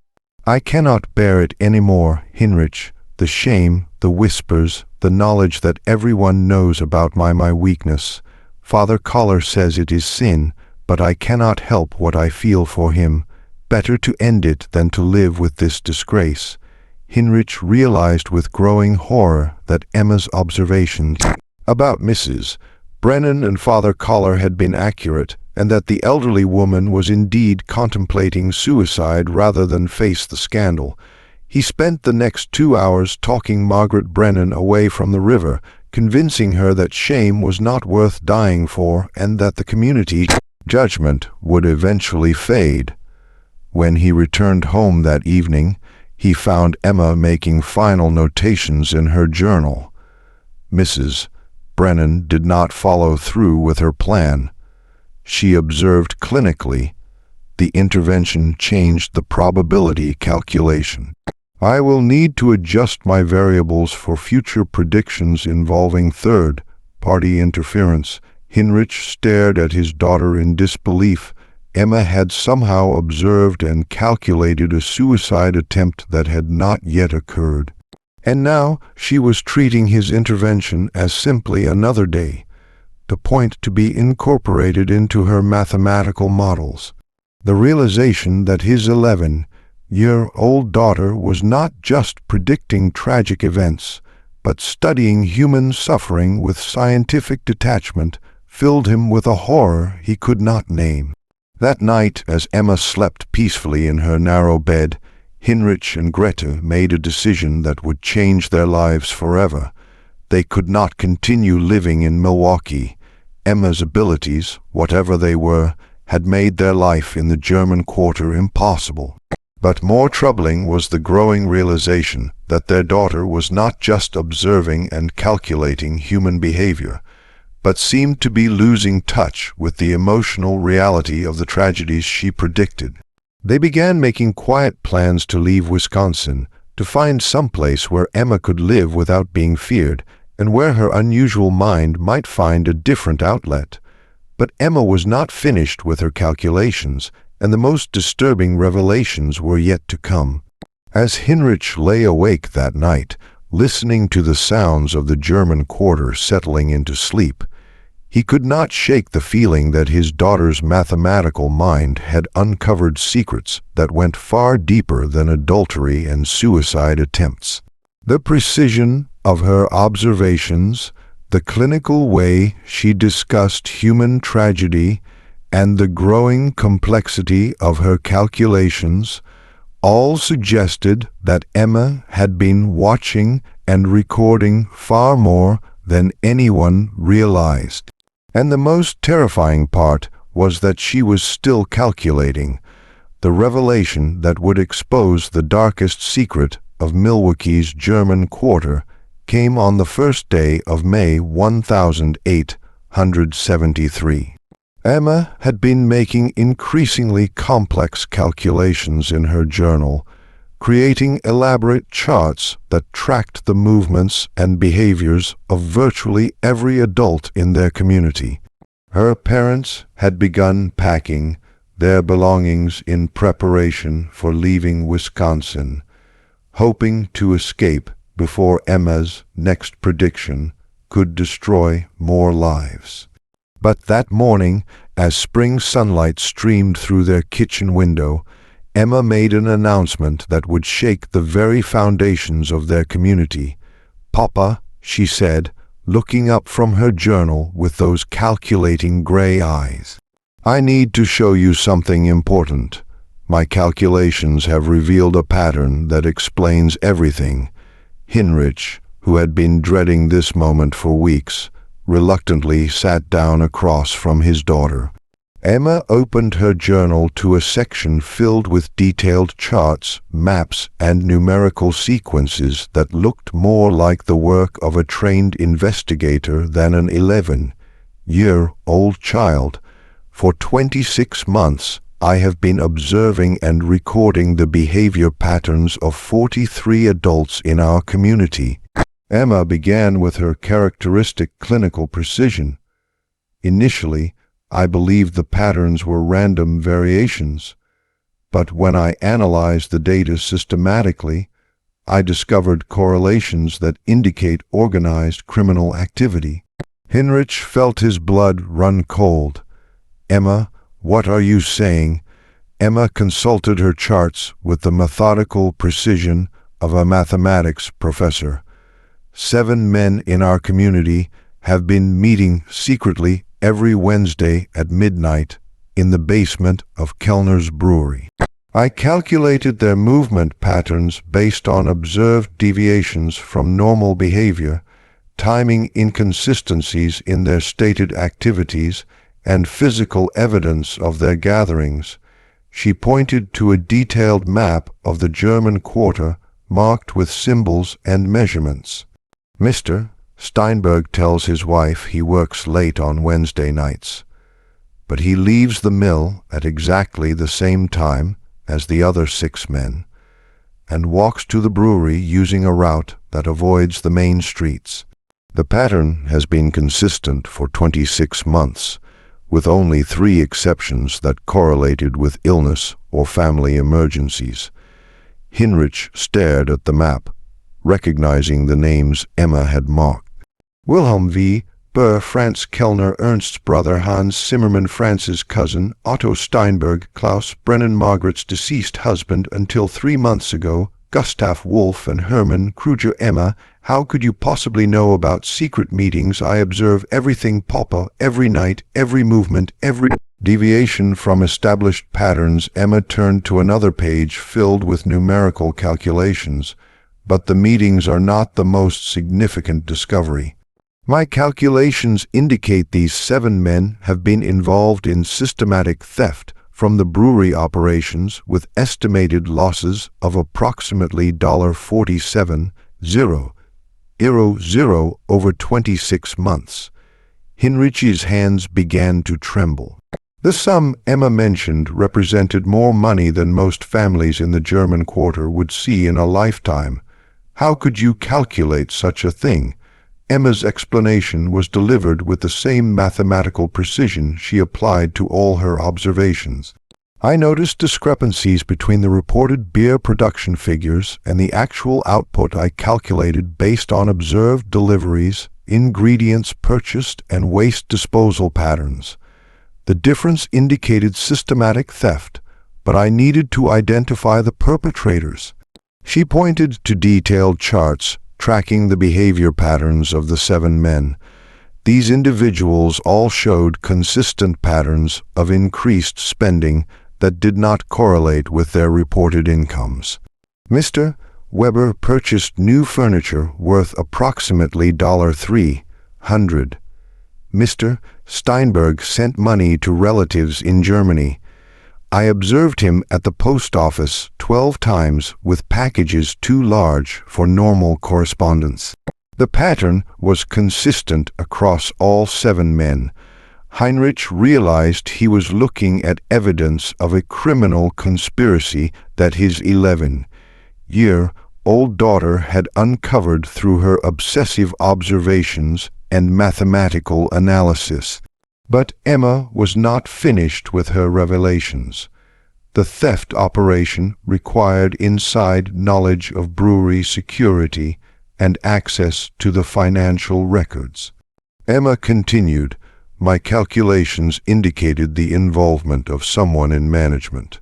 Speaker 1: "I cannot bear it any more, Hinrich. The shame, the whispers, the knowledge that everyone knows about my weakness. Father Collar says it is sin, but I cannot help what I feel for him. Better to end it than to live with this disgrace." Hinrich realized with growing horror that Emma's observations about Mrs. Brennan and Father Collar had been accurate, and that the elderly woman was indeed contemplating suicide rather than face the scandal. He spent the next 2 hours talking Margaret Brennan away from the river, convincing her that shame was not worth dying for and that the community judgment would eventually fade. When he returned home that evening, he found Emma making final notations in her journal. Mrs. Brennan did not follow through with her plan. She observed clinically. The intervention changed the probability calculation. "I will need to adjust my variables for future predictions involving third-party interference." Hinrich stared at his daughter in disbelief. Emma had somehow observed and calculated a suicide attempt that had not yet occurred. And now she was treating his intervention as simply another day. the point to be incorporated into her mathematical models. The realization that his 11-year-old daughter was not just predicting tragic events, but studying human suffering with scientific detachment, filled him with a horror he could not name. That night, as Emma slept peacefully in her narrow bed, Heinrich and Grete made a decision that would change their lives forever. They could not continue living in Milwaukee. Emma's abilities, whatever they were, had made their life in the German quarter impossible. But more troubling was the growing realization that their daughter was not just observing and calculating human behavior, but seemed to be losing touch with the emotional reality of the tragedies she predicted. They began making quiet plans to leave Wisconsin, to find some place where Emma could live without being feared, and where her unusual mind might find a different outlet. But Emma was not finished with her calculations, and the most disturbing revelations were yet to come. As Heinrich lay awake that night, listening to the sounds of the German quarter settling into sleep, he could not shake the feeling that his daughter's mathematical mind had uncovered secrets that went far deeper than adultery and suicide attempts. The precision of her observations, the clinical way she discussed human tragedy, and the growing complexity of her calculations all suggested that Emma had been watching and recording far more than anyone realized. And the most terrifying part was that she was still calculating. The revelation that would expose the darkest secret of Milwaukee's German quarter came on the first day of May 1873. Emma had been making increasingly complex calculations in her journal, creating elaborate charts that tracked the movements and behaviors of virtually every adult in their community. Her parents had begun packing their belongings in preparation for leaving Wisconsin, hoping to escape before Emma's next prediction could destroy more lives. But that morning, as spring sunlight streamed through their kitchen window, Emma made an announcement that would shake the very foundations of their community. "Papa," she said, looking up from her journal with those calculating gray eyes, "I need to show you something important. My calculations have revealed a pattern that explains everything." Heinrich, who had been dreading this moment for weeks, reluctantly sat down across from his daughter. Emma opened her journal to a section filled with detailed charts, maps, and numerical sequences that looked more like the work of a trained investigator than an 11-year-old child. "For 26 months, I have been observing and recording the behavior patterns of 43 adults in our community." Emma began with her characteristic clinical precision. "Initially, I believed the patterns were random variations, but when I analyzed the data systematically, I discovered correlations that indicate organized criminal activity." Heinrich felt his blood run cold. "Emma, what are you saying?" Emma consulted her charts with the methodical precision of a mathematics professor. 7 men in our community have been meeting secretly every Wednesday at midnight in the basement of Kellner's Brewery. I calculated their movement patterns based on observed deviations from normal behavior, timing inconsistencies in their stated activities, and physical evidence of their gatherings. She pointed to a detailed map of the German quarter marked with symbols and measurements. "Mr. Steinberg tells his wife he works late on Wednesday nights, but he leaves the mill at exactly the same time as the other 6 men, and walks to the brewery using a route that avoids the main streets. The pattern has been consistent for 26 months, with only 3 exceptions that correlated with illness or family emergencies." Heinrich stared at the map, recognizing the names Emma had marked. "Wilhelm V. Burr, Franz Kellner, Ernst's brother, Hans Zimmermann, Franz's cousin, Otto Steinberg, Klaus Brennan, Margaret's deceased husband until 3 months ago, Gustav Wolf and Hermann Kruger. Emma, how could you possibly know about secret meetings? I observe everything, Papa, every night, every movement, every deviation from established patterns. Emma turned to another page filled with numerical calculations. But the meetings are not the most significant discovery. My calculations indicate these 7 men have been involved in systematic theft from the brewery operations with estimated losses of approximately $47,000 over 26 months. Heinrich's hands began to tremble. The sum Emma mentioned represented more money than most families in the German quarter would see in a lifetime. How could you calculate such a thing? Emma's explanation was delivered with the same mathematical precision she applied to all her observations. I noticed discrepancies between the reported beer production figures and the actual output I calculated based on observed deliveries, ingredients purchased, and waste disposal patterns. The difference indicated systematic theft, but I needed to identify the perpetrators. She pointed to detailed charts tracking the behavior patterns of the 7 men. These individuals all showed consistent patterns of increased spending that did not correlate with their reported incomes. Mr. Weber purchased new furniture worth approximately $300. Mr. Steinberg sent money to relatives in Germany. I observed him at the post office 12 times with packages too large for normal correspondence. The pattern was consistent across all 7 men. Heinrich realized he was looking at evidence of a criminal conspiracy that his 11-year-old daughter had uncovered through her obsessive observations and mathematical analysis. But Emma was not finished with her revelations. The theft operation required inside knowledge of brewery security and access to the financial records. Emma continued, my calculations indicated the involvement of someone in management.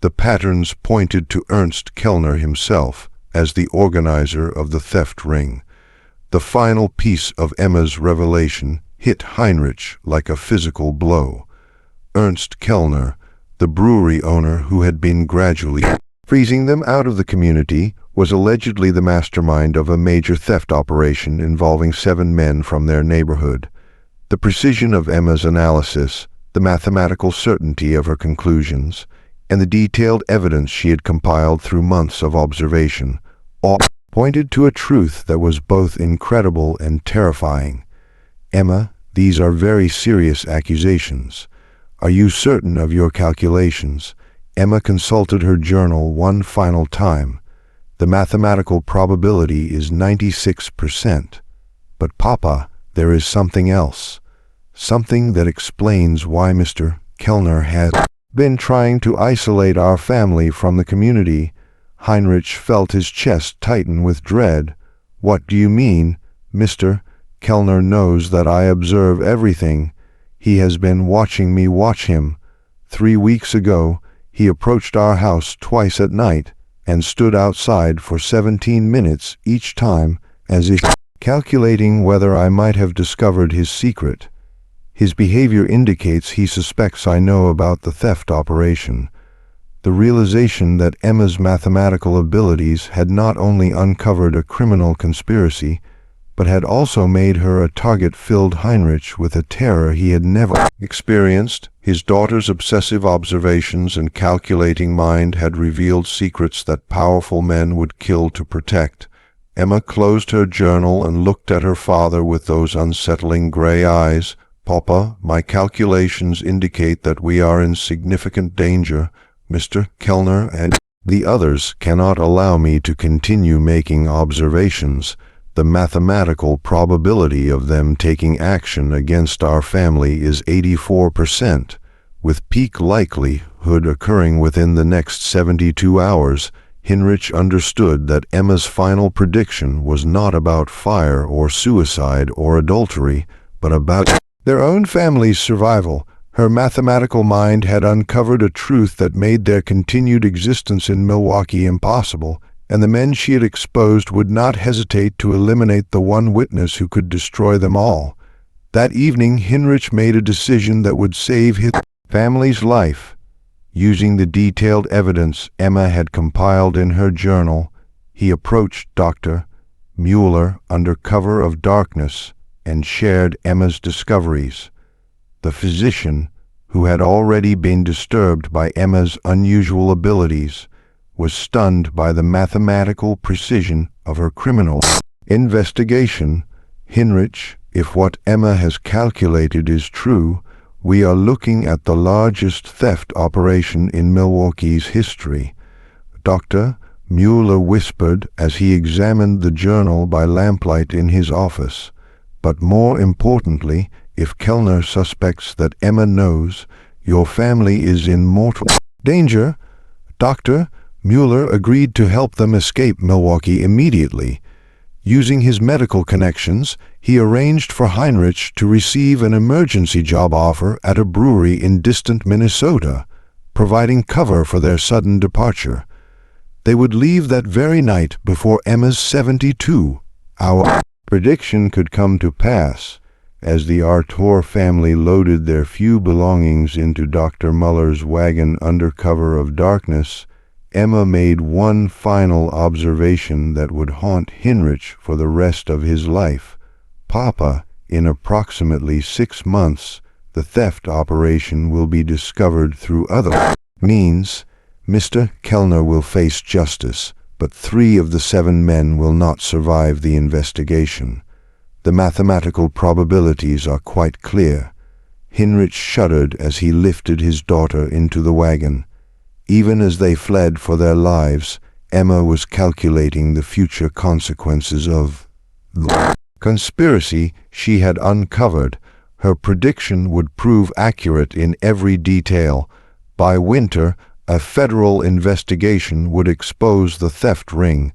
Speaker 1: The patterns pointed to Ernst Kellner himself as the organizer of the theft ring. The final piece of Emma's revelation hit Heinrich like a physical blow. Ernst Kellner, the brewery owner who had been gradually freezing them out of the community, was allegedly the mastermind of a major theft operation involving 7 men from their neighborhood. The precision of Emma's analysis, the mathematical certainty of her conclusions, and the detailed evidence she had compiled through months of observation, all pointed to a truth that was both incredible and terrifying. Emma, these are very serious accusations. Are you certain of your calculations? Emma consulted her journal one final time. The mathematical probability is 96%. But Papa, there is something else. Something that explains why Mr. Kellner has been trying to isolate our family from the community. Heinrich felt his chest tighten with dread. What do you mean, Mr. Kellner knows that I observe everything. He has been watching me watch him. 3 weeks ago, he approached our house twice at night and stood outside for 17 minutes each time, as if calculating whether I might have discovered his secret. His behavior indicates he suspects I know about the theft operation. The realization that Emma's mathematical abilities had not only uncovered a criminal conspiracy, but had also made her a target filled Heinrich with a terror he had never experienced. His daughter's obsessive observations and calculating mind had revealed secrets that powerful men would kill to protect. Emma closed her journal and looked at her father with those unsettling gray eyes. Papa, my calculations indicate that we are in significant danger. Mr. Kellner and the others cannot allow me to continue making observations. The mathematical probability of them taking action against our family is 84%, with peak likelihood occurring within the next 72 hours. Heinrich understood that Emma's final prediction was not about fire or suicide or adultery, but about their own family's survival. Her mathematical mind had uncovered a truth that made their continued existence in Milwaukee impossible, and the men she had exposed would not hesitate to eliminate the one witness who could destroy them all. That evening, Hinrich made a decision that would save his family's life. Using the detailed evidence Emma had compiled in her journal, he approached Dr. Mueller under cover of darkness and shared Emma's discoveries. The physician, who had already been disturbed by Emma's unusual abilities, was stunned by the mathematical precision of her criminal investigation. Hinrich, if what Emma has calculated is true, we are looking at the largest theft operation in Milwaukee's history. Dr. Mueller whispered as he examined the journal by lamplight in his office. But more importantly, if Kellner suspects that Emma knows, your family is in mortal danger. Dr. Mueller agreed to help them escape Milwaukee immediately. Using his medical connections, he arranged for Hinrich to receive an emergency job offer at a brewery in distant Minnesota, providing cover for their sudden departure. They would leave that very night before Emma's 72-hour prediction could come to pass. As the Artur family loaded their few belongings into Dr. Muller's wagon under cover of darkness, Emma made one final observation that would haunt Hinrich for the rest of his life. Papa, in approximately 6 months, the theft operation will be discovered through other means. Mr. Kellner will face justice, but 3 of the 7 men will not survive the investigation. The mathematical probabilities are quite clear. Hinrich shuddered as he lifted his daughter into the wagon. Even as they fled for their lives, Emma was calculating the future consequences of the conspiracy she had uncovered. Her prediction would prove accurate in every detail. By winter, a federal investigation would expose the theft ring.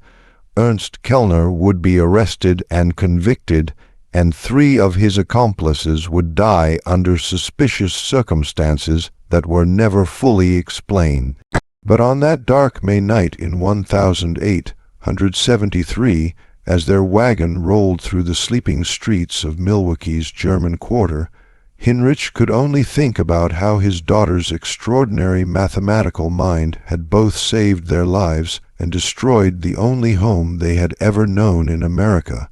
Speaker 1: Ernst Kellner would be arrested and convicted, and 3 of his accomplices would die under suspicious circumstances that were never fully explained. But on that dark May night in 1873, as their wagon rolled through the sleeping streets of Milwaukee's German Quarter, Hinrich could only think about how his daughter's extraordinary mathematical mind had both saved their lives and destroyed the only home they had ever known in America.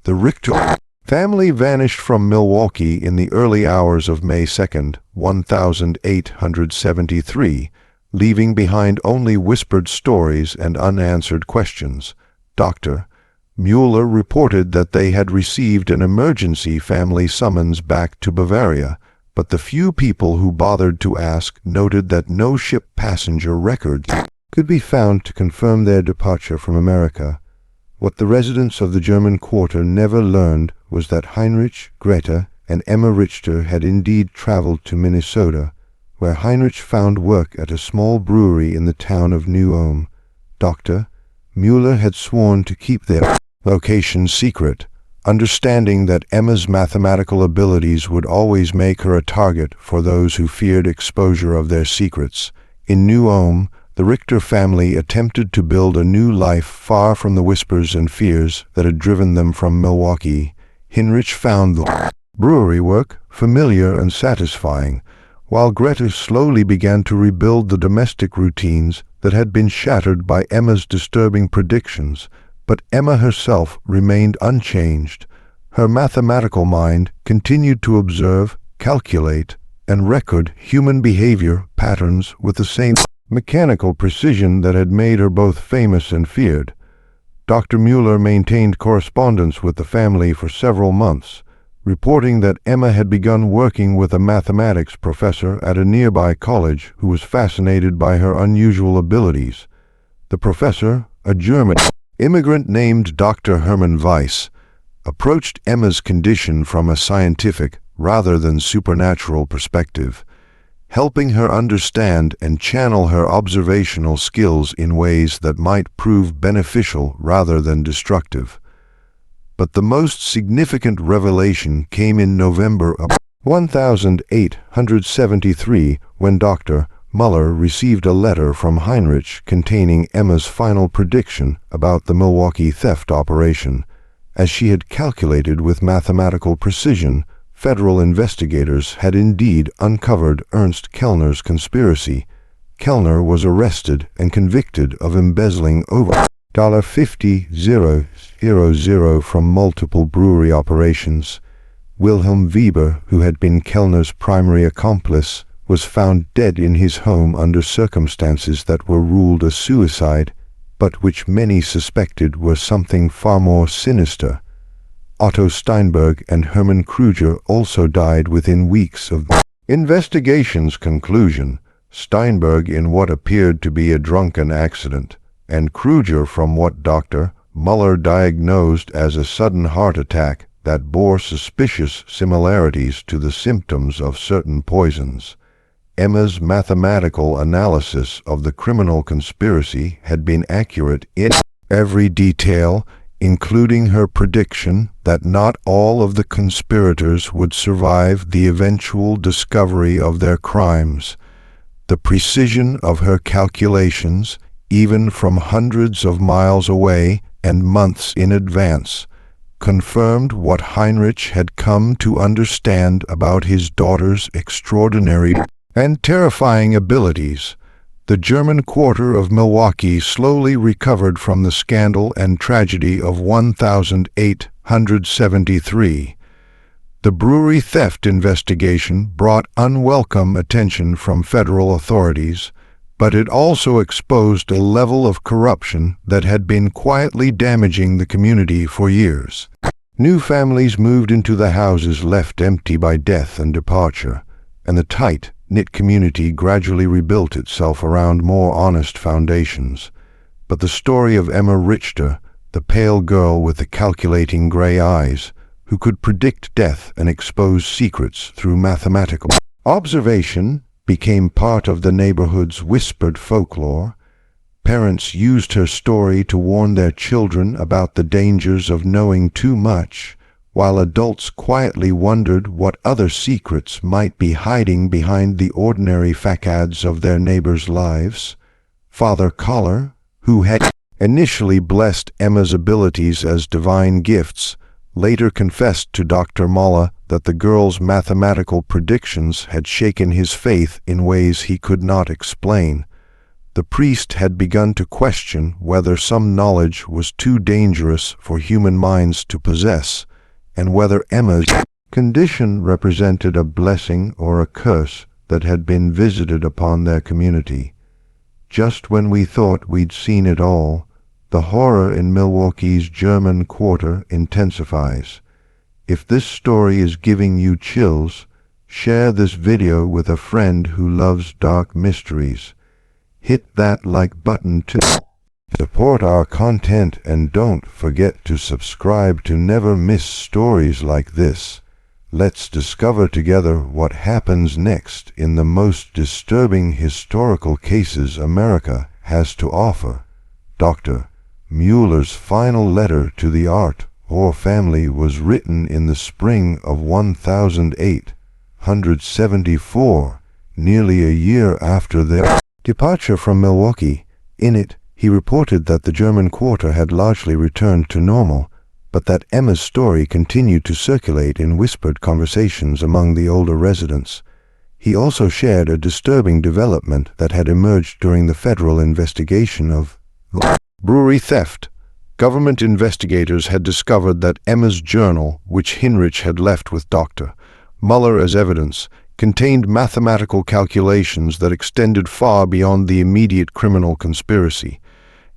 Speaker 1: The Richter family vanished from Milwaukee in the early hours of May 2, 1873, leaving behind only whispered stories and unanswered questions. Dr. Mueller reported that they had received an emergency family summons back to Bavaria, but the few people who bothered to ask noted that no ship passenger records could be found to confirm their departure from America. What the residents of the German Quarter never learned was that Heinrich, Greta, and Emma Richter had indeed traveled to Minnesota, where Heinrich found work at a small brewery in the town of New Ulm. Dr. Mueller had sworn to keep their location secret, understanding that Emma's mathematical abilities would always make her a target for those who feared exposure of their secrets. In New Ulm, the Richter family attempted to build a new life far from the whispers and fears that had driven them from Milwaukee. Hinrich found the brewery work familiar and satisfying, while Greta slowly began to rebuild the domestic routines that had been shattered by Emma's disturbing predictions. But Emma herself remained unchanged. Her mathematical mind continued to observe, calculate, and record human behavior patterns with the same mechanical precision that had made her both famous and feared. Dr. Mueller maintained correspondence with the family for several months, reporting that Emma had begun working with a mathematics professor at a nearby college who was fascinated by her unusual abilities. The professor, a German immigrant named Dr. Hermann Weiss, approached Emma's condition from a scientific rather than supernatural perspective, helping her understand and channel her observational skills in ways that might prove beneficial rather than destructive. But the most significant revelation came in November of 1873 when Dr. Muller received a letter from Heinrich containing Emma's final prediction about the Milwaukee theft operation. As she had calculated with mathematical precision, federal investigators had indeed uncovered Ernst Kellner's conspiracy. Kellner was arrested and convicted of embezzling over $50,000 from multiple brewery operations. Wilhelm Weber, who had been Kellner's primary accomplice, was found dead in his home under circumstances that were ruled a suicide, but which many suspected were something far more sinister. Otto Steinberg and Hermann Kruger also died within weeks of the investigation's conclusion, Steinberg in what appeared to be a drunken accident, and Kruger from what Dr. Muller diagnosed as a sudden heart attack that bore suspicious similarities to the symptoms of certain poisons. Emma's mathematical analysis of the criminal conspiracy had been accurate in every detail, including her prediction that not all of the conspirators would survive the eventual discovery of their crimes. The precision of her calculations, even from hundreds of miles away and months in advance, confirmed what Heinrich had come to understand about his daughter's extraordinary and terrifying abilities. The German quarter of Milwaukee slowly recovered from the scandal and tragedy of 1873. The brewery theft investigation brought unwelcome attention from federal authorities, but it also exposed a level of corruption that had been quietly damaging the community for years. New families moved into the houses left empty by death and departure, and the tight-knit community gradually rebuilt itself around more honest foundations. But the story of Emma Richter, the pale girl with the calculating gray eyes, who could predict death and expose secrets through mathematical observation, became part of the neighborhood's whispered folklore. Parents used her story to warn their children about the dangers of knowing too much, while adults quietly wondered what other secrets might be hiding behind the ordinary facades of their neighbors' lives. Father Koller, who had initially blessed Emma's abilities as divine gifts, later confessed to Dr. Muller that the girl's mathematical predictions had shaken his faith in ways he could not explain. The priest had begun to question whether some knowledge was too dangerous for human minds to possess, and whether Emma's condition represented a blessing or a curse that had been visited upon their community. Just when we thought we'd seen it all, the horror in Milwaukee's German quarter intensifies. If this story is giving you chills, share this video with a friend who loves dark mysteries. Hit that like button to support our content, and don't forget to subscribe to never miss stories like this. Let's discover together what happens next in the most disturbing historical cases America has to offer. Dr. Mueller's final letter to the Art or family was written in the spring of 1874, nearly a year after their departure from Milwaukee. In it, he reported that the German quarter had largely returned to normal, but that Emma's story continued to circulate in whispered conversations among the older residents. He also shared a disturbing development that had emerged during the federal investigation of brewery theft. Government investigators had discovered that Emma's journal, which Heinrich had left with Dr. Muller as evidence, contained mathematical calculations that extended far beyond the immediate criminal conspiracy.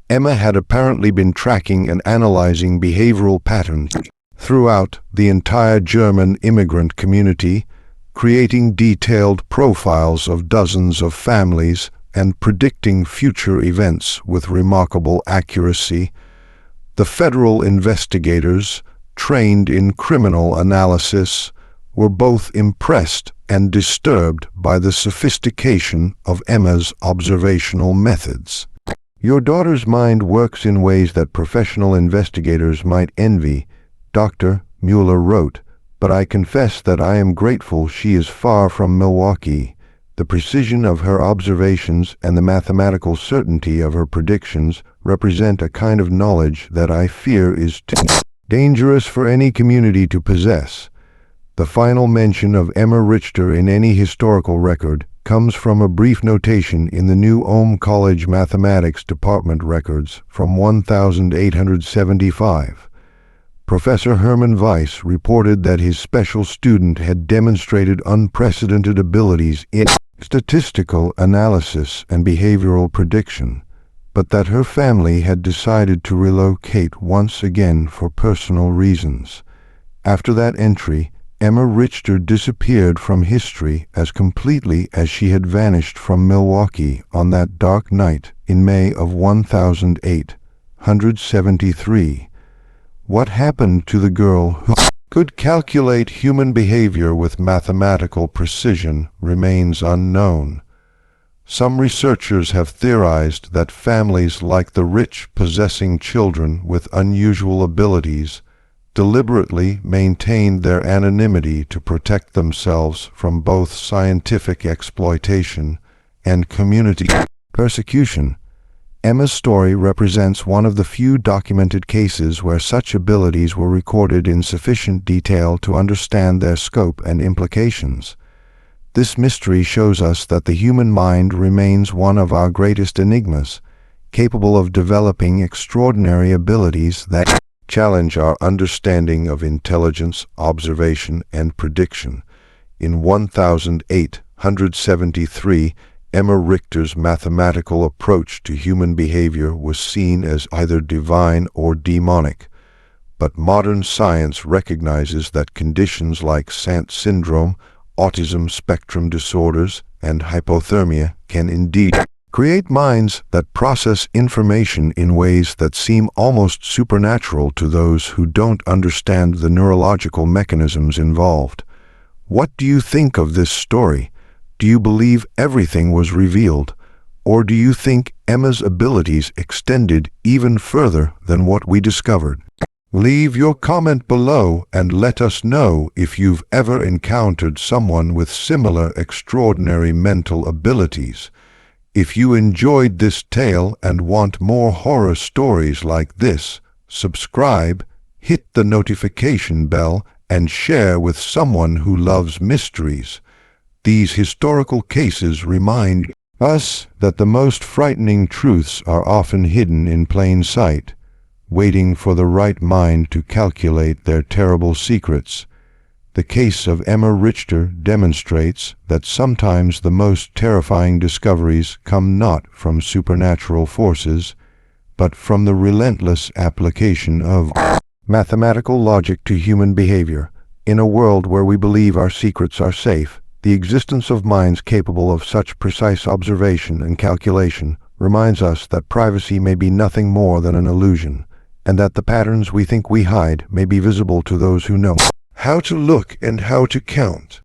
Speaker 1: Emma had apparently been tracking and analyzing behavioral patterns throughout the entire German immigrant community, creating detailed profiles of dozens of families and predicting future events with remarkable accuracy. The federal investigators, trained in criminal analysis, were both impressed and disturbed by the sophistication of Emma's observational methods. Your daughter's mind works in ways that professional investigators might envy. Dr. Mueller wrote, "But I confess that I am grateful she is far from Milwaukee. The precision of her observations and the mathematical certainty of her predictions represent a kind of knowledge that I fear is too dangerous for any community to possess." The final mention of Emma Richter in any historical record comes from a brief notation in the New Ulm College Mathematics Department records from 1875. Professor Hermann Weiss reported that his special student had demonstrated unprecedented abilities in statistical analysis and behavioral prediction, but that her family had decided to relocate once again for personal reasons. After that entry, Emma Richter disappeared from history as completely as she had vanished from Milwaukee on that dark night in May of 1873. What happened to the girl who could calculate human behavior with mathematical precision remains unknown. Some researchers have theorized that families like the rich possessing children with unusual abilities deliberately maintained their anonymity to protect themselves from both scientific exploitation and community persecution. Emma's story represents one of the few documented cases where such abilities were recorded in sufficient detail to understand their scope and implications. This mystery shows us that the human mind remains one of our greatest enigmas, capable of developing extraordinary abilities that challenge our understanding of intelligence, observation, and prediction. In 1873, Emma Richter's mathematical approach to human behavior was seen as either divine or demonic. But modern science recognizes that conditions like Sant syndrome, autism spectrum disorders, and hypothermia can indeed create minds that process information in ways that seem almost supernatural to those who don't understand the neurological mechanisms involved. What do you think of this story? Do you believe everything was revealed? Or do you think Emma's abilities extended even further than what we discovered? Leave your comment below and let us know if you've ever encountered someone with similar extraordinary mental abilities. If you enjoyed this tale and want more horror stories like this, subscribe, hit the notification bell, and share with someone who loves mysteries. These historical cases remind us that the most frightening truths are often hidden in plain sight, waiting for the right mind to calculate their terrible secrets. The case of Emma Richter demonstrates that sometimes the most terrifying discoveries come not from supernatural forces, but from the relentless application of mathematical logic to human behavior. In a world where we believe our secrets are safe, the existence of minds capable of such precise observation and calculation reminds us that privacy may be nothing more than an illusion, and that the patterns we think we hide may be visible to those who know how to look and how to count.